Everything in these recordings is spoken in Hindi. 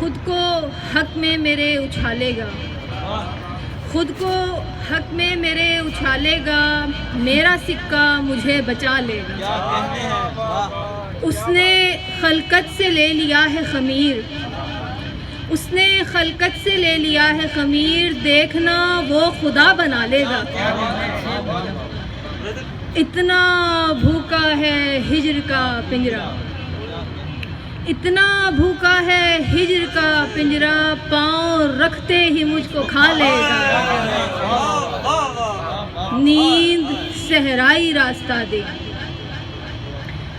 खुद को हक में मेरे उछालेगा, खुद को हक में मेरे उछालेगा, मेरा सिक्का मुझे बचा लेगा। उसने खलकत से ले लिया है खमीर, उसने खलकत से ले लिया है खमीर, देखना वो खुदा बना लेगा। इतना भूखा है हिज्र का पिंजरा, इतना भूखा है हिज्र का पिंजरा, पाँव रखते ही मुझको खा लेगा। नींद सहराई रास्ता देगी,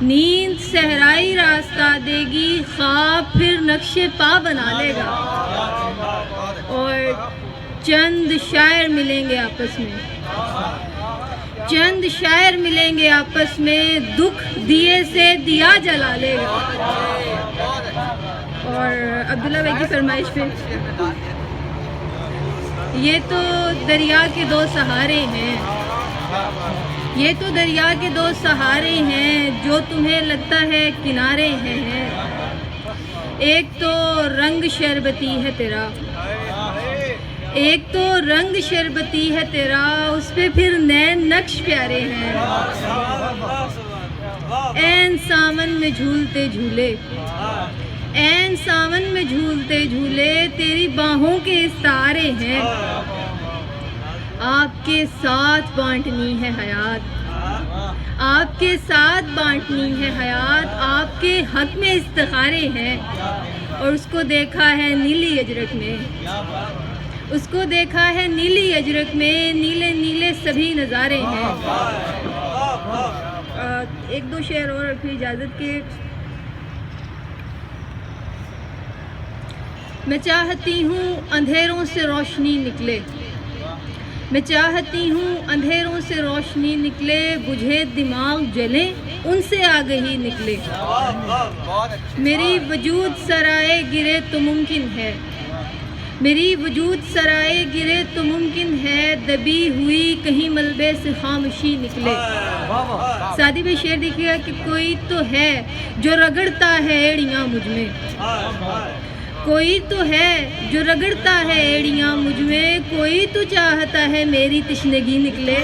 नींद सहराई रास्ता देगी, ख्वाब फिर नक्शे पा बना लेगा। और चंद शायर मिलेंगे आपस में, चंद शायर मिलेंगे आपस में, दुख दिए से दिया जला लेगा। और अब्दुल्ला भाई की फरमाइश पे, ये तो दरिया के दो सहारे हैं, ये तो दरिया के दो सहारे हैं, जो तुम्हें लगता है किनारे हैं। एक तो रंग शरबती है तेरा, एक तो रंग शरबती है तेरा, उस पे फिर नए नक्श प्यारे हैं। ऐन सावन में झूलते झूले, ऐन सावन में झूलते झूले, तेरी बाहों के इस्तारे हैं। आपके साथ बांटनी है हयात, आपके साथ बांटनी है हयात, आपके हक में इस्तिखारे हैं। और उसको देखा है नीली अजरक में, उसको देखा है नीली अजरक में, नीले नीले सभी नज़ारे हैं। एक दो शेर और फिर इजाज़त के। मैं चाहती हूँ अंधेरों से रोशनी निकले, मैं चाहती हूँ अंधेरों से रोशनी निकले, बुझे दिमाग जले उनसे आगे ही निकले। मेरी वजूद सराए गिरे तो मुमकिन है, मेरी वजूद सराए गिरे तो मुमकिन है, दबी हुई कहीं मलबे से खामोशी निकले। सादी में शेर देखिएगा कि कोई तो है जो रगड़ता है एड़ियाँ मुझ में, कोई तो है जो रगड़ता है एड़ियाँ मुझ में, कोई तो चाहता है मेरी तिश्नगी निकले।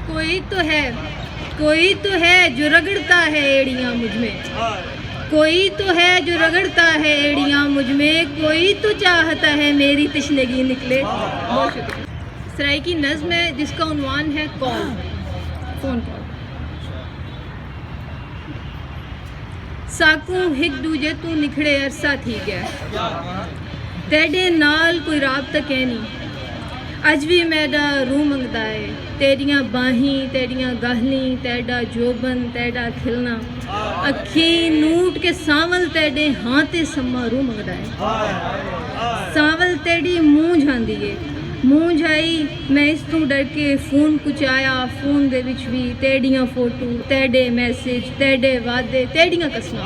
कोई तो है, कोई तो है जो रगड़ता है एड़ियाँ मुझ में, कोई तो है जो रगड़ता है एड़ियाँ मुझ में, कोई तो चाहता है मेरी तिश्नगी निकले। बहुत शुक्रिया। सराय की नज़्म है जिसका उन्वान है कॉल, फ़ोन कॉल। साकू हिक दूजे तू निखड़े अरसा थी गया, तेरे नाल कोई राबता कहनी, अज भी मैडा रूह मंगदा है, तेरियां बाहीं तेरियां गाहली, तेरा जोबन तेरा खिलना, अखी नूट के सावल तेरे हाँ ते समा रूह मंगदा है। सावल तेरी मूंझ आंदी है, मूंझ आई मैं इस तू डर के फोन कुछ आया, फोन दे विच भी तेरियां फोटो, तेरे मैसेज, तेरे वादे, तेरियां कसमां,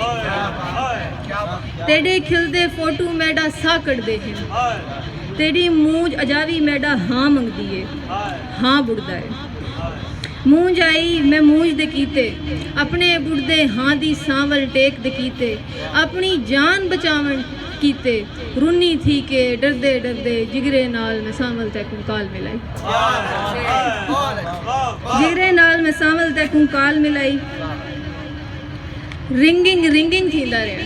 तेरे खिलदे फोटो मैडा सा कटदे हैं, तेरी मूंझ अजावी मैडा हाँ मंगदी है, हाँ बुड़दा है। मूंझ आई मैं मूंझ दे कीते, अपने बुड़दे हाँ दी सांवल टेक दे कीते, अपनी जान बचावन कीते, रुनी थी के डरदे डरदे जिगरे नाल मैं सांवल तैकू काल मिलाई, जिगरे नाल मैं सांवल तैकू काल मिलाई। रिंगिंग रिंगिंग थींदा रहा,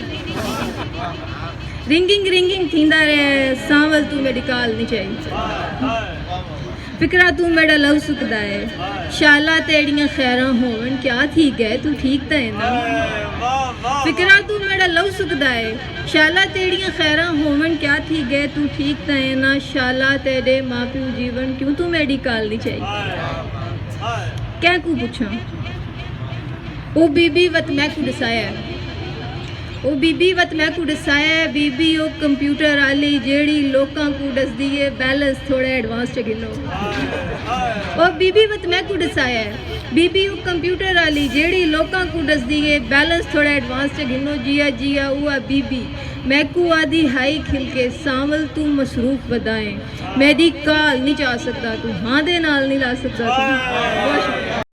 रिंगिंग रिंगिंग थींदा रहे, सांवल तू मेरी काल नहीं चाहिए, फिकरा तू मेरा लव सुकदा है, शाला तेड़ियां खैरां होवन क्या थी गए तू ठीक तो है ना, फिकरा तू मेरा लव सुकदा है, शाला तेड़ियां खैरां होवन क्या थी गए तू ठीक तो है ना, शाला तेरे माँ प्यो जीवन क्यों तू मेरी काल नहीं चाहिए। क्या को पूछा ओ बीबी वत मैं को दसाया, ओ बीबी वत मैं को दसाया, बीबी ओ कंप्यूटर आली जेड़ी लोकां को दसदी है बैलेंस थोड़ा एडवांस च गिनो, ओ बीबी वत मैं को दसाया, बीबी ओ कंप्यूटर आली जेड़ी लोकां को दसदी है बैलेंस थोड़ा एडवांस च गिनो, जिया जिया उआ बीबी मैकू आदि हाई खिल के सांवल तू मसरूफ बदाएं मेरी काल नहीं जा सकता तू हाँ दे नाल नहीं ला सकता तू बहुत